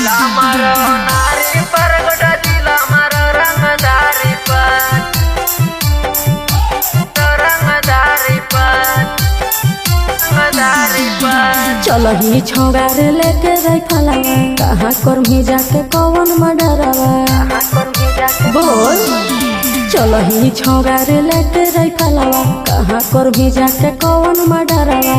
जिला मारो नारी पर गोटा जिला मारो रंगदारी पर रंगदारी पर चलही छोगारे लेके राइफलवा कहाँ करमी जाके कौन मडरवा बोल। चलही छोगारे लेके राइफलवा कहाँ करमी जाके कौन मडरवा।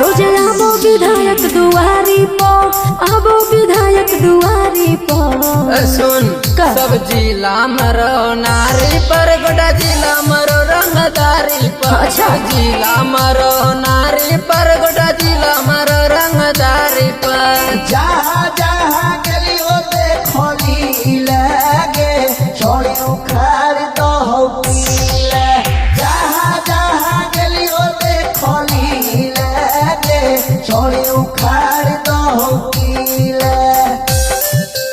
रोजे आबो विधायक दुआरी पर, आबो विधायक दुआरी पर। सुन सब जिला मरो नारी पर गोटा जिला मरो रंगदारी पर। अच्छा जिला मरो नारी पर गोटा जिला मरो रंगदारी पर। जहाँ जहाँ गली होते खोली लगे छोड़ी उखाड़ तो हो पीले। जहाँ जहाँ गली होते खोली लगे छोड़ी उखाड़ तो हो पीले।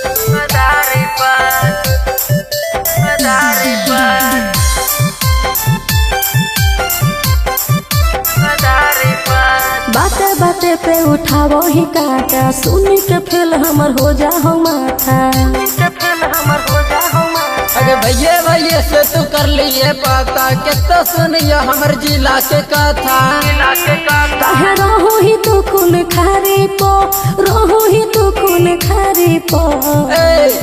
रंगदारी पर रंगदारी पर रंगदारी पर। बाते बाते पे उठावो ही काटा सुन के फेल हमर हो जा हो माथा। अरे भैया भैया से तू कर लिए पता कितना सुनिया हमर जिला के कथा। काहे रहो ही तो खून खारी पो, रहो ही तो खून खारी पो।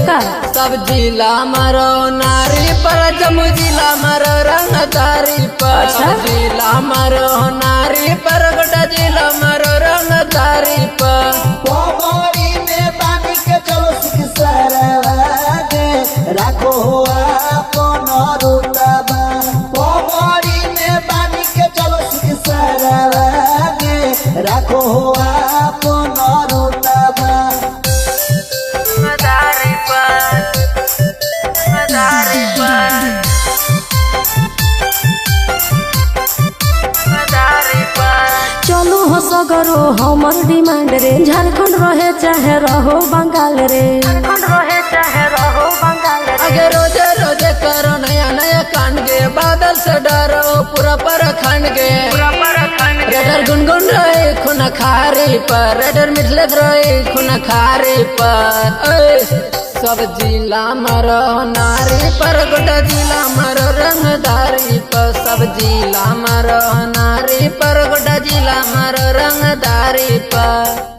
का सब जिला मरो नारी पर जम्मू जिला मरो रंगदारी पर। सब जिला मरो नारी पर गोटा जिला मरो रंगदारी पर। पोगोरी में बांध के चलो सिख सरवागे राखो अपन रुतबा। पोगोरी में बांध के चलो सिख सरवागे राखो अपन रुतबा। रंगदारी पर रंगदारी पर रंगदारी पर। चलो हो सगरो हमर डिमांड रे। झारखंड रहे चाहे रहो बंगाल रे। अगे रोजे रोजे करो नया नया कांड गे। बादल से डरो पूरा पर खंड गे। रेडर गुनगुन रहे खून खारी पर। रेडर मिठले रहे खून खारी पर। सब जिला मरो नारी पर गोटा जिला मरो रंगदारी पर। सब जिला मरो नारी पर गोटा जिला मरो रंगदारी पर।